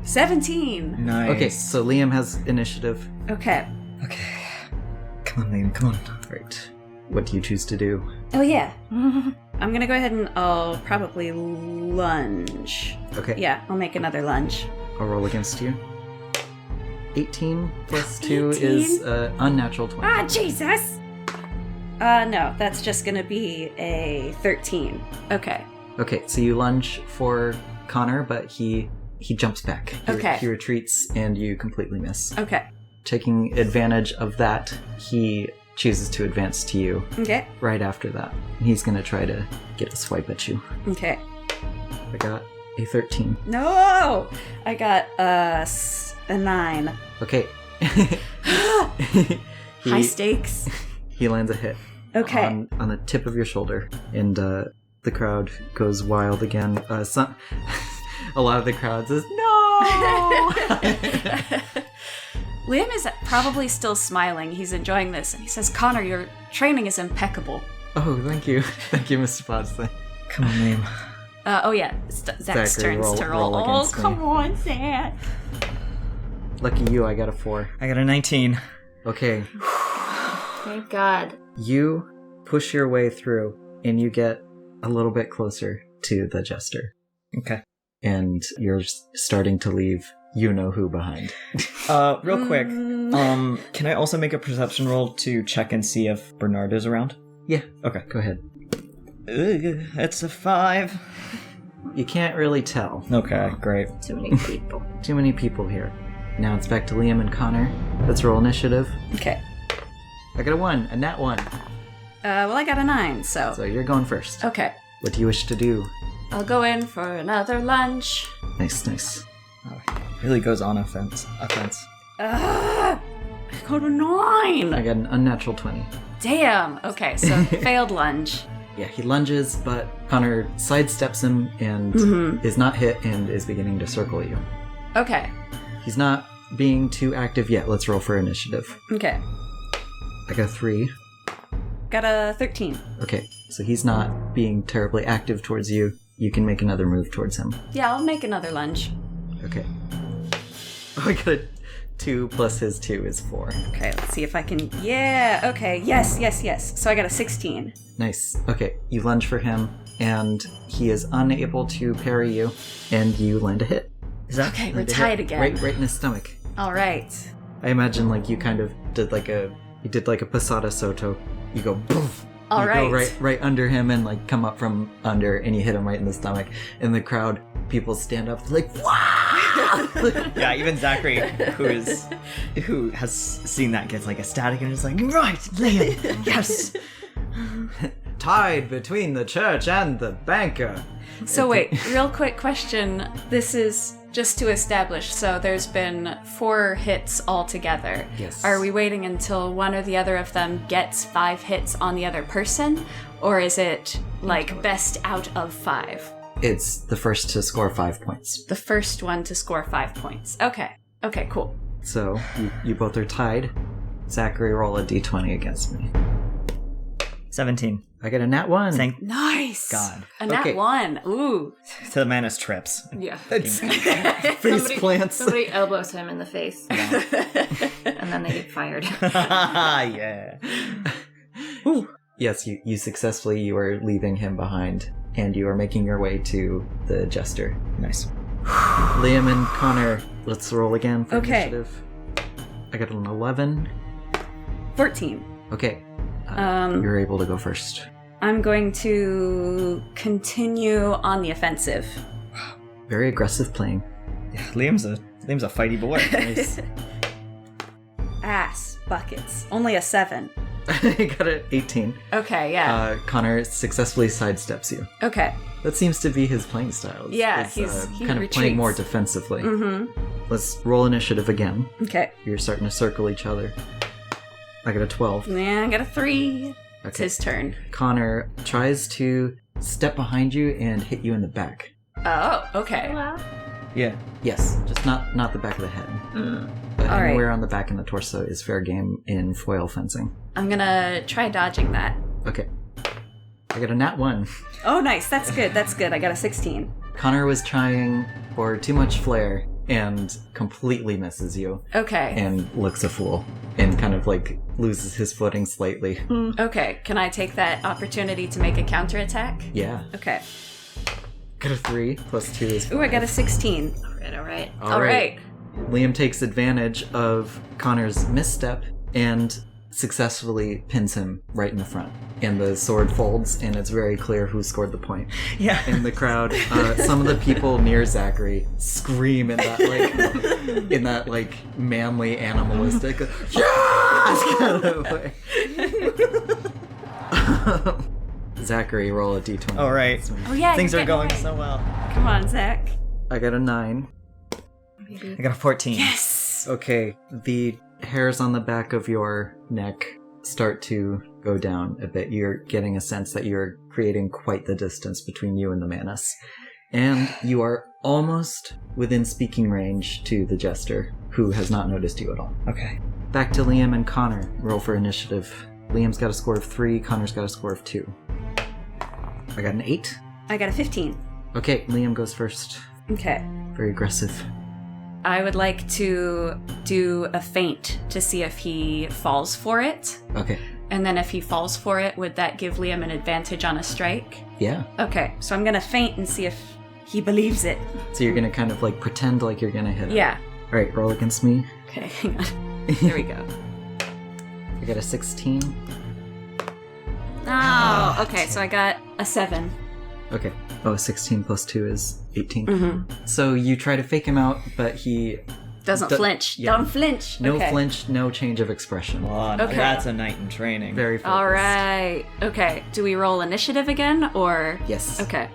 [SPEAKER 4] 17!
[SPEAKER 3] Nice.
[SPEAKER 2] Okay, so Liam has initiative.
[SPEAKER 4] Okay.
[SPEAKER 5] Come on, Liam, come on.
[SPEAKER 2] Right. What do you choose to do?
[SPEAKER 4] Oh yeah. I'm gonna go ahead and I'll probably lunge.
[SPEAKER 2] Okay.
[SPEAKER 4] Yeah, I'll make another lunge.
[SPEAKER 2] I'll roll against you. 18 plus 2 is unnatural 20.
[SPEAKER 4] Ah, Jesus! No, that's just gonna be a 13. Okay.
[SPEAKER 2] Okay, so you lunge for Connor, but he jumps back. He retreats, and you completely miss.
[SPEAKER 4] Okay.
[SPEAKER 2] Taking advantage of that, he chooses to advance to you.
[SPEAKER 4] Okay.
[SPEAKER 2] Right after that. He's gonna try to get a swipe at you.
[SPEAKER 4] Okay.
[SPEAKER 2] I got a 13.
[SPEAKER 4] No! I got a 9.
[SPEAKER 2] Okay.
[SPEAKER 4] High stakes.
[SPEAKER 2] He lands a hit.
[SPEAKER 4] Okay.
[SPEAKER 2] On the tip of your shoulder. And the crowd goes wild again. A lot of the crowd says, no!
[SPEAKER 4] Liam is probably still smiling. He's enjoying this. And he says, Connor, your training is impeccable.
[SPEAKER 2] Oh, thank you. Thank you, Mr. Podsley.
[SPEAKER 5] Come on, Liam.
[SPEAKER 4] Oh, yeah. Zach's turns to roll. Oh, come on, Zach.
[SPEAKER 2] Lucky you, I got a 4.
[SPEAKER 5] I got a 19.
[SPEAKER 2] Okay.
[SPEAKER 1] Thank God.
[SPEAKER 2] You push your way through, and you get a little bit closer to the jester.
[SPEAKER 5] Okay.
[SPEAKER 2] And you're starting to leave you-know-who behind.
[SPEAKER 3] Real quick, can I also make a perception roll to check and see if Bernard is around?
[SPEAKER 2] Yeah.
[SPEAKER 3] Okay.
[SPEAKER 2] Go ahead.
[SPEAKER 3] It's a 5.
[SPEAKER 2] You can't really tell.
[SPEAKER 3] Okay, great.
[SPEAKER 1] Too many people.
[SPEAKER 2] Too many people here. Now it's back to Liam and Connor. Let's roll initiative.
[SPEAKER 4] Okay.
[SPEAKER 2] I got a 1, a nat 1.
[SPEAKER 4] Well, I got a 9, so...
[SPEAKER 2] So you're going first.
[SPEAKER 4] Okay.
[SPEAKER 2] What do you wish to do?
[SPEAKER 4] I'll go in for another lunge.
[SPEAKER 2] Nice.
[SPEAKER 3] Really goes on offense.
[SPEAKER 4] I got a 9!
[SPEAKER 2] I got an unnatural 20.
[SPEAKER 4] Damn! Okay, so failed lunge.
[SPEAKER 2] Yeah, he lunges, but Connor sidesteps him and is not hit and is beginning to circle you.
[SPEAKER 4] Okay.
[SPEAKER 2] He's not being too active yet. Let's roll for initiative.
[SPEAKER 4] Okay.
[SPEAKER 2] I got a 3.
[SPEAKER 4] Got a 13.
[SPEAKER 2] Okay, so he's not being terribly active towards you. You can make another move towards him.
[SPEAKER 4] Yeah, I'll make another lunge.
[SPEAKER 2] Okay. Oh, I got a 2 plus his 2 is 4.
[SPEAKER 4] Okay, let's see if I can... Yeah, okay, yes. So I got a 16.
[SPEAKER 2] Nice. Okay, you lunge for him, and he is unable to parry you, and you land a hit.
[SPEAKER 4] Okay, we're tied again.
[SPEAKER 2] Right in his stomach.
[SPEAKER 4] All right.
[SPEAKER 2] I imagine like you kind of did like a Posada Soto. You go poof.
[SPEAKER 4] All right.
[SPEAKER 2] Go right under him and like come up from under and you hit him right in the stomach. In the crowd, people stand up like, wow!
[SPEAKER 3] Yeah, even Zachary, who has seen that, gets like ecstatic and is like, right, Liam, yes.
[SPEAKER 2] Tied between the church and the banker.
[SPEAKER 4] So wait, real quick question. This is just to establish, so there's been 4 hits altogether.
[SPEAKER 2] Yes.
[SPEAKER 4] Are we waiting until one or the other of them gets 5 hits on the other person? Or is it like best out of 5?
[SPEAKER 2] It's the first to score 5 points.
[SPEAKER 4] The first one to score 5 points. Okay, cool.
[SPEAKER 2] So you both are tied. Zachary, roll a d20 against me.
[SPEAKER 3] 17.
[SPEAKER 2] I get a nat 1.
[SPEAKER 3] Thank
[SPEAKER 4] Nice!
[SPEAKER 3] God.
[SPEAKER 4] A nat
[SPEAKER 2] Okay.
[SPEAKER 4] 1. Ooh.
[SPEAKER 3] To the Manus trips.
[SPEAKER 1] Yeah.
[SPEAKER 2] Face plants.
[SPEAKER 1] Somebody elbows him in the face. And then they get fired.
[SPEAKER 3] Yeah.
[SPEAKER 2] Yes, you successfully, you are leaving him behind, and you are making your way to the jester.
[SPEAKER 3] Nice.
[SPEAKER 2] Liam and Connor, let's roll again for
[SPEAKER 4] Okay.
[SPEAKER 2] initiative. I got an 11.
[SPEAKER 4] 14.
[SPEAKER 2] Okay. You're able to go first.
[SPEAKER 4] I'm going to continue on the offensive.
[SPEAKER 2] Very aggressive playing.
[SPEAKER 3] Yeah, Liam's a fighty boy.
[SPEAKER 2] Nice.
[SPEAKER 4] Ass buckets. Only a 7.
[SPEAKER 2] I got an 18.
[SPEAKER 4] Okay, yeah.
[SPEAKER 2] Connor successfully sidesteps you.
[SPEAKER 4] Okay.
[SPEAKER 2] That seems to be his playing style.
[SPEAKER 4] Yeah, he
[SPEAKER 2] kind of playing
[SPEAKER 4] retreats.
[SPEAKER 2] more defensively.
[SPEAKER 4] Mm-hmm.
[SPEAKER 2] Let's roll initiative again.
[SPEAKER 4] Okay.
[SPEAKER 2] You're starting to circle each other. I got a 12.
[SPEAKER 4] Yeah, I got a 3. It's
[SPEAKER 2] Okay.
[SPEAKER 4] his turn.
[SPEAKER 2] Connor tries to step behind you and hit you in the back.
[SPEAKER 4] Oh, okay.
[SPEAKER 3] Yeah.
[SPEAKER 2] Yes, just not the back of the head. But
[SPEAKER 4] All right.
[SPEAKER 2] anywhere on the back and the torso is fair game in foil fencing.
[SPEAKER 4] I'm gonna try dodging that.
[SPEAKER 2] Okay. I got a nat 1.
[SPEAKER 4] Oh, nice. That's good. I got a 16.
[SPEAKER 2] Connor was trying for too much flair and completely misses you
[SPEAKER 4] Okay.
[SPEAKER 2] and looks a fool and kind of like loses his footing slightly.
[SPEAKER 4] Okay. Can I take that opportunity to make a counterattack?
[SPEAKER 2] Yeah.
[SPEAKER 4] Okay.
[SPEAKER 2] Got a 3 plus 2 is 5.
[SPEAKER 4] Ooh, I got a 16.
[SPEAKER 1] All right.
[SPEAKER 4] All right.
[SPEAKER 2] Liam takes advantage of Connor's misstep and successfully pins him right in the front. And the sword folds, and it's very clear who scored the point.
[SPEAKER 3] Yeah.
[SPEAKER 2] In the crowd, some of the people near Zachary scream in that like manly, animalistic, yes! kind of way. Zachary, roll a d20.
[SPEAKER 3] All right.
[SPEAKER 4] Oh, yeah.
[SPEAKER 3] Things
[SPEAKER 4] you're
[SPEAKER 3] are going
[SPEAKER 4] getting
[SPEAKER 3] so well.
[SPEAKER 4] away. Come on, Zach.
[SPEAKER 2] I got a 9.
[SPEAKER 3] I got a 14.
[SPEAKER 4] Yes.
[SPEAKER 2] Okay, the hairs on the back of your neck start to go down a bit. You're getting a sense that you're creating quite the distance between you and the Manus. And you are almost within speaking range to the jester, who has not noticed you at all.
[SPEAKER 3] Okay.
[SPEAKER 2] Back to Liam and Connor. Roll for initiative. Liam's got a score of 3, Connor's got a score of 2. I got an 8.
[SPEAKER 4] I got a 15.
[SPEAKER 2] Okay, Liam goes first.
[SPEAKER 4] Okay.
[SPEAKER 2] Very aggressive.
[SPEAKER 4] I would like to do a feint to see if he falls for it.
[SPEAKER 2] Okay.
[SPEAKER 4] And then if he falls for it, would that give Liam an advantage on a strike?
[SPEAKER 2] Yeah.
[SPEAKER 4] Okay, so I'm gonna feint and see if he believes it.
[SPEAKER 2] So you're gonna kind of like pretend like you're gonna hit him.
[SPEAKER 4] Yeah.
[SPEAKER 2] Alright, roll against me.
[SPEAKER 4] Okay, hang on. There we go.
[SPEAKER 2] I got a 16.
[SPEAKER 4] Oh, okay, so I got a 7.
[SPEAKER 2] Okay. Oh, 16 plus 2 is 18.
[SPEAKER 4] Mm-hmm.
[SPEAKER 2] So you try to fake him out, but he...
[SPEAKER 4] Doesn't flinch.
[SPEAKER 2] yeah.
[SPEAKER 4] Don't flinch.
[SPEAKER 2] No
[SPEAKER 4] Okay.
[SPEAKER 2] flinch, no change of expression.
[SPEAKER 3] Well, now
[SPEAKER 4] Okay.
[SPEAKER 3] that's a night in training.
[SPEAKER 2] Very focused.
[SPEAKER 4] All right. Okay, do we roll initiative again, or...
[SPEAKER 2] Yes.
[SPEAKER 4] Okay.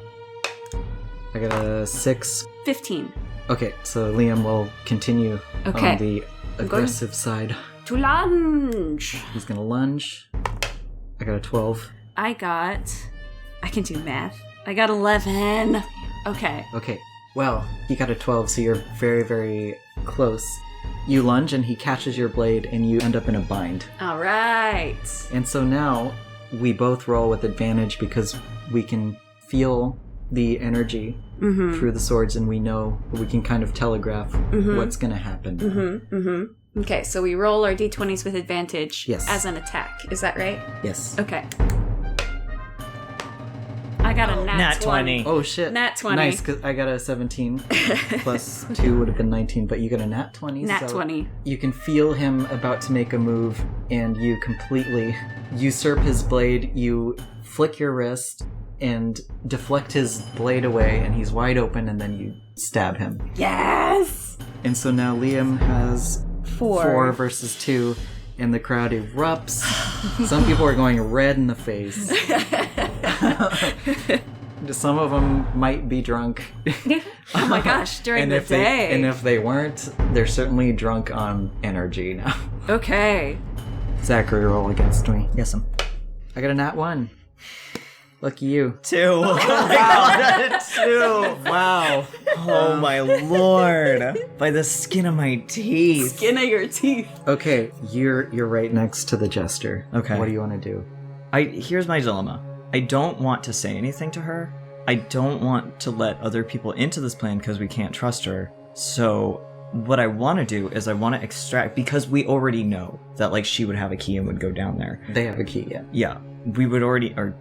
[SPEAKER 2] I got a 6.
[SPEAKER 4] 15.
[SPEAKER 2] Okay, so Liam will continue
[SPEAKER 4] Okay.
[SPEAKER 2] on the aggressive side.
[SPEAKER 4] To lunge!
[SPEAKER 2] He's gonna lunge. I got a 12.
[SPEAKER 4] I can do math. I got 11. Okay.
[SPEAKER 2] Okay, well, he got a 12, so you're very, very close. You lunge and he catches your blade and you end up in a bind.
[SPEAKER 4] All right.
[SPEAKER 2] And so now we both roll with advantage because we can feel the energy through the swords and we know, we can kind of telegraph what's going to happen.
[SPEAKER 4] Okay, so we roll our d20s with advantage
[SPEAKER 2] Yes.
[SPEAKER 4] as an attack. Is that right?
[SPEAKER 2] Yes.
[SPEAKER 4] Okay. I I got a nat 20.
[SPEAKER 2] Oh shit.
[SPEAKER 4] Nat 20.
[SPEAKER 2] Nice, because I got a 17. Plus 2 would have been 19, but you got a nat 20.
[SPEAKER 4] Nat 20.
[SPEAKER 2] You can feel him about to make a move, and you completely usurp his blade. You flick your wrist and deflect his blade away, and he's wide open, and then you stab him.
[SPEAKER 4] Yes!
[SPEAKER 2] And so now Liam has 4 versus 2, and the crowd erupts. Some people are going red in the face. Some of them might be drunk.
[SPEAKER 4] Oh my gosh, during the day.
[SPEAKER 2] And if they weren't, they're certainly drunk on energy now.
[SPEAKER 4] Okay.
[SPEAKER 2] Zachary, roll against me.
[SPEAKER 5] Yes,
[SPEAKER 2] I got a nat 1. Lucky you.
[SPEAKER 3] 2. Oh my god, 2.
[SPEAKER 2] Wow.
[SPEAKER 3] Oh my lord. By the skin of my teeth.
[SPEAKER 4] Skin of your teeth.
[SPEAKER 2] Okay, you're right next to the jester.
[SPEAKER 3] Okay.
[SPEAKER 2] What do you want to do?
[SPEAKER 3] Here's my dilemma. I don't want to say anything to her. I don't want to let other people into this plan because we can't trust her. So what I want to do is I want to extract, because we already know that like she would have a key and would go down there.
[SPEAKER 2] They have a key, yeah.
[SPEAKER 3] Yeah, we would already, or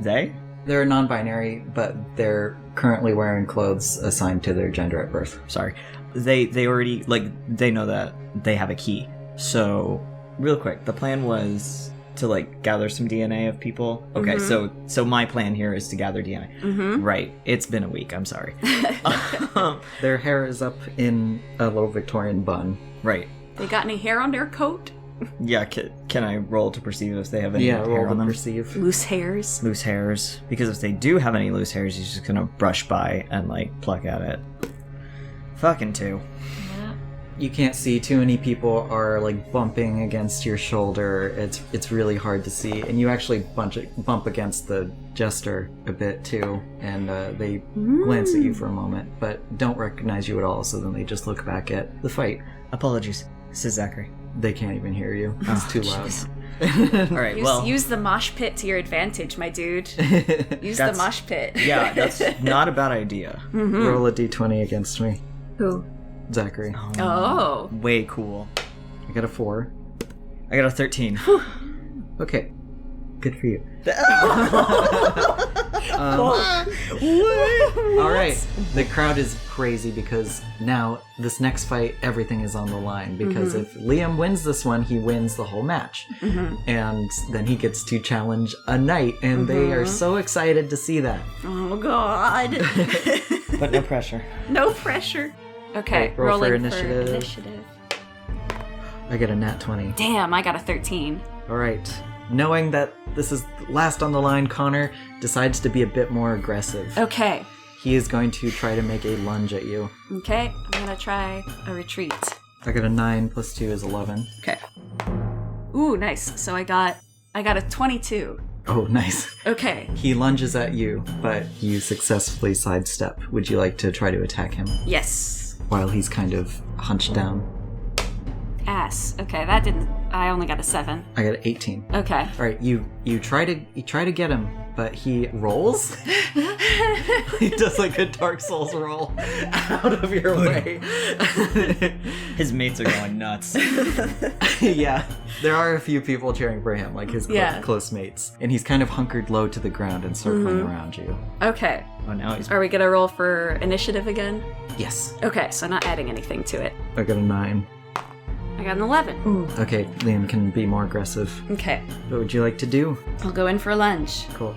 [SPEAKER 3] they?
[SPEAKER 2] They're non-binary, but they're currently wearing clothes assigned to their gender at birth.
[SPEAKER 3] Sorry. They already, like, they know that they have a key. So, real quick, the plan was to, like, gather some DNA of people. Okay, so my plan here is to gather DNA.
[SPEAKER 4] Mm-hmm.
[SPEAKER 3] Right. It's been a week, I'm sorry.
[SPEAKER 2] Their hair is up in a low Victorian bun.
[SPEAKER 3] Right.
[SPEAKER 4] They got any hair on their coat?
[SPEAKER 3] Yeah, can I roll to perceive if they have any
[SPEAKER 2] Yeah,
[SPEAKER 3] hair
[SPEAKER 2] roll
[SPEAKER 3] on
[SPEAKER 2] to
[SPEAKER 3] them?
[SPEAKER 2] perceive.
[SPEAKER 4] Loose hairs.
[SPEAKER 3] Loose hairs. Because if they do have any loose hairs, he's just gonna brush by and, like, pluck at it. Fucking 2.
[SPEAKER 2] You can't see too many people are like bumping against your shoulder. It's really hard to see, and you actually bump against the jester a bit too, and they glance at you for a moment, but don't recognize you at all. So then they just look back at the fight.
[SPEAKER 3] Apologies. This is Zachary.
[SPEAKER 2] They can't even hear you. It's too loud.
[SPEAKER 3] Alright, well...
[SPEAKER 4] Use the mosh pit to your advantage, my dude. Use the mosh pit.
[SPEAKER 3] Yeah, that's not a bad idea.
[SPEAKER 2] Roll a d20 against me.
[SPEAKER 4] Who?
[SPEAKER 2] Zachary.
[SPEAKER 4] Oh.
[SPEAKER 3] Way cool.
[SPEAKER 2] I got a 4.
[SPEAKER 3] I got a 13.
[SPEAKER 2] Okay. Good for you. All right. The crowd is crazy because now this next fight, everything is on the line. Because if Liam wins this one, he wins the whole match. And then he gets to challenge a knight. And they are so excited to see that.
[SPEAKER 4] Oh, God.
[SPEAKER 3] But no pressure.
[SPEAKER 4] No pressure. Okay,
[SPEAKER 2] roll
[SPEAKER 4] rolling
[SPEAKER 2] for initiative.
[SPEAKER 4] initiative.
[SPEAKER 2] I get a nat 20.
[SPEAKER 4] Damn, I got a 13.
[SPEAKER 2] All right. Knowing that this is last on the line, Connor decides to be a bit more aggressive.
[SPEAKER 4] Okay.
[SPEAKER 2] He is going to try to make a lunge at you.
[SPEAKER 4] Okay, I'm gonna try a retreat.
[SPEAKER 2] I got a 9 plus 2 is 11.
[SPEAKER 4] Okay. Ooh, nice. So I got a 22.
[SPEAKER 2] Oh, nice.
[SPEAKER 4] Okay.
[SPEAKER 2] He lunges at you, but you successfully sidestep. Would you like to try to attack him
[SPEAKER 4] Yes.
[SPEAKER 2] while he's kind of hunched down?
[SPEAKER 4] Ass. Okay, that didn't. I only got a 7.
[SPEAKER 2] I got an 18.
[SPEAKER 4] Okay.
[SPEAKER 2] All right, you try to get him, but he rolls. He does like a Dark Souls roll out of your way.
[SPEAKER 3] His mates are going nuts.
[SPEAKER 2] Yeah, there are a few people cheering for him, like his close mates, and he's kind of hunkered low to the ground and circling around you.
[SPEAKER 4] Okay.
[SPEAKER 3] Oh, now he's...
[SPEAKER 4] Are we gonna roll for initiative again?
[SPEAKER 2] Yes.
[SPEAKER 4] Okay, so not adding anything to it.
[SPEAKER 2] I got a 9.
[SPEAKER 4] I got an 11.
[SPEAKER 2] Okay, Liam can be more aggressive.
[SPEAKER 4] Okay.
[SPEAKER 2] What would you like to do?
[SPEAKER 4] I'll go in for a lunge.
[SPEAKER 2] Cool.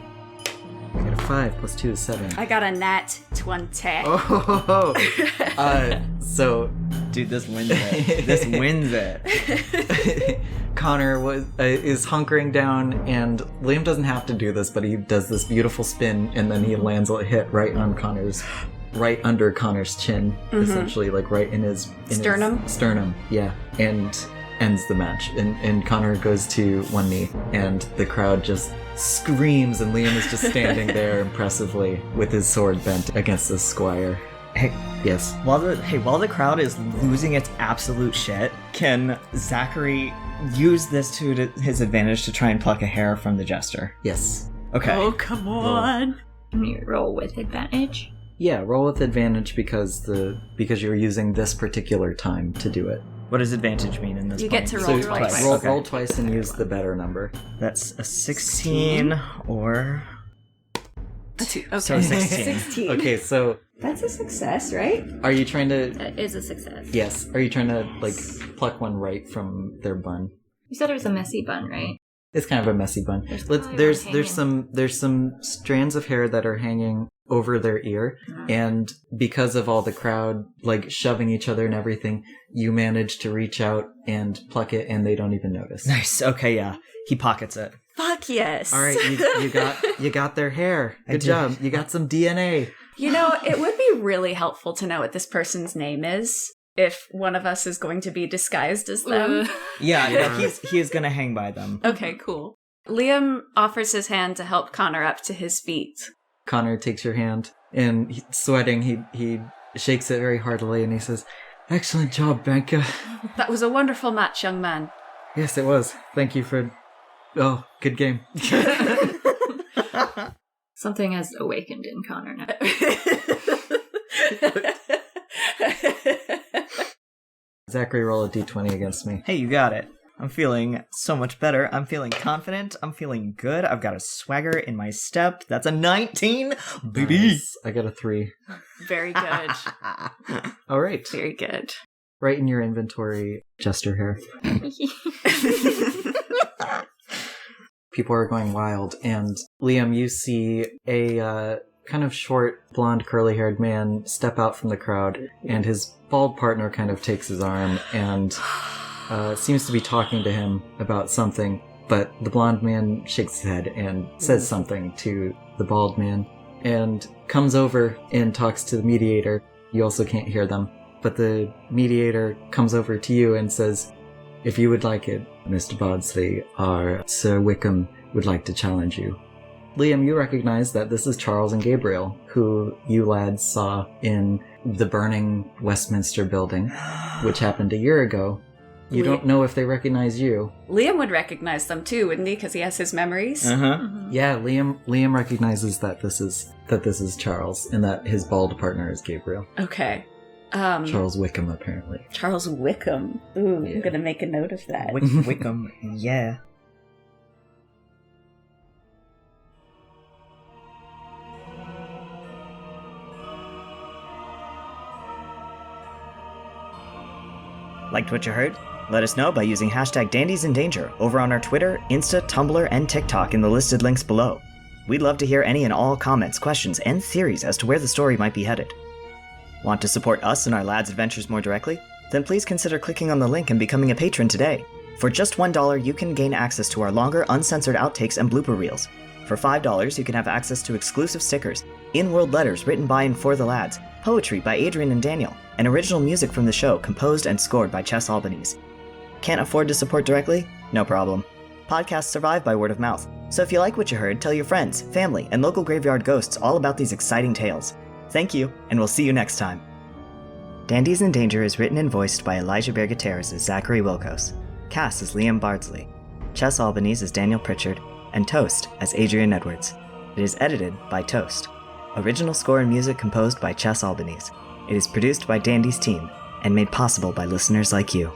[SPEAKER 2] I got a 5 plus 2 is 7.
[SPEAKER 4] I got a nat 20.
[SPEAKER 2] Oh, so
[SPEAKER 3] Dude, this wins it. This wins it.
[SPEAKER 2] Connor is hunkering down, and Liam doesn't have to do this, but he does this beautiful spin, and then he lands a hit right under Connor's chin, essentially, like right in his
[SPEAKER 4] Sternum?
[SPEAKER 2] Sternum, yeah, and ends the match. And Connor goes to one knee, and the crowd just screams, and Liam is just standing there impressively with his sword bent against the squire.
[SPEAKER 3] Hey,
[SPEAKER 2] Yes.
[SPEAKER 3] while the crowd is losing its absolute shit, can Zachary use this to his advantage to try and pluck a hair from the jester?
[SPEAKER 2] Yes.
[SPEAKER 3] Okay.
[SPEAKER 4] Oh, come on.
[SPEAKER 1] Can you roll with advantage?
[SPEAKER 2] Yeah, roll with advantage because you're using this particular time to do it.
[SPEAKER 3] What does advantage mean in this
[SPEAKER 4] You
[SPEAKER 3] point?
[SPEAKER 4] get to roll twice.
[SPEAKER 2] Roll,
[SPEAKER 3] Okay.
[SPEAKER 2] roll twice and use the better number.
[SPEAKER 3] That's a 16 or
[SPEAKER 4] Okay.
[SPEAKER 3] So 16.
[SPEAKER 4] 16.
[SPEAKER 2] Okay, so
[SPEAKER 4] That's a success, right?
[SPEAKER 2] are you trying to...
[SPEAKER 1] That is a success.
[SPEAKER 2] Yes. Are you trying to, like, pluck one right from their bun?
[SPEAKER 1] You said it was a messy bun, right?
[SPEAKER 2] It's kind of a messy bun.
[SPEAKER 1] There's
[SPEAKER 2] There's some strands of hair that are hanging over their ear, and because of all the crowd, like, shoving each other and everything, you manage to reach out and pluck it, and they don't even notice.
[SPEAKER 3] Nice. Okay, yeah. He pockets it.
[SPEAKER 4] Fuck yes.
[SPEAKER 2] All right, you got their hair. Good job. You got some DNA.
[SPEAKER 4] You know, it would be really helpful to know what this person's name is if one of us is going to be disguised as them.
[SPEAKER 3] Yeah, he is gonna hang by them.
[SPEAKER 4] Okay, cool. Liam offers his hand to help Connor up to his feet.
[SPEAKER 2] Connor takes your hand, and sweating, he shakes it very heartily, and he says, "Excellent job, Banka."
[SPEAKER 4] That was a wonderful match, young man.
[SPEAKER 2] Yes, it was. Thank you for... Oh, good game.
[SPEAKER 1] Something has awakened in Connor now.
[SPEAKER 2] Zachary, roll a d20 against me.
[SPEAKER 3] Hey, you got it. I'm feeling so much better. I'm feeling confident. I'm feeling good. I've got a swagger in my step. That's a 19, baby.
[SPEAKER 2] Nice. I got a 3.
[SPEAKER 4] Very good.
[SPEAKER 2] All right.
[SPEAKER 4] Very good.
[SPEAKER 2] Right in your inventory, Jester hair. People are going wild, and Liam, you see a kind of short, blonde, curly-haired man step out from the crowd, and his bald partner kind of takes his arm and seems to be talking to him about something, but the blonde man shakes his head and says something to the bald man, and comes over and talks to the mediator. You also can't hear them, but the mediator comes over to you and says, "If you would like it, Mr. Bardsley, our Sir Wickham would like to challenge you." Liam, you recognize that this is Charles and Gabriel, who you lads saw in the burning Westminster building, which happened a year ago. You don't know if they recognize you.
[SPEAKER 4] Liam would recognize them too, wouldn't he? Because he has his memories.
[SPEAKER 2] Yeah, Liam recognizes that this is Charles, and that his bald partner is Gabriel.
[SPEAKER 4] Okay.
[SPEAKER 2] Charles Wickham, apparently.
[SPEAKER 4] Charles Wickham. Ooh,
[SPEAKER 2] Yeah.
[SPEAKER 4] I'm gonna make a note of that.
[SPEAKER 3] Wickham, yeah. Liked what you heard? Let us know by using hashtag #DandiesInDanger over on our Twitter, Insta, Tumblr, and TikTok in the listed links below. We'd love to hear any and all comments, questions, and theories as to where the story might be headed. Want to support us and our lads' adventures more directly? Then please consider clicking on the link and becoming a patron today. For just $1, you can gain access to our longer, uncensored outtakes and blooper reels. For $5, you can have access to exclusive stickers, in-world letters written by and for the lads, poetry by Adrian and Daniel, and original music from the show composed and scored by Chess Albanese. Can't afford to support directly? No problem. Podcasts survive by word of mouth, so if you like what you heard, tell your friends, family, and local graveyard ghosts all about these exciting tales. Thank you, and we'll see you next time. Dandies in Danger is written and voiced by Elijah Bergateris as Zachary Wilkos, cast as Liam Bardsley, Chess Albanese as Daniel Pritchard, and Toast as Adrian Edwards. It is edited by Toast. Original score and music composed by Chess Albanese. It is produced by Dandies team, and made possible by listeners like you.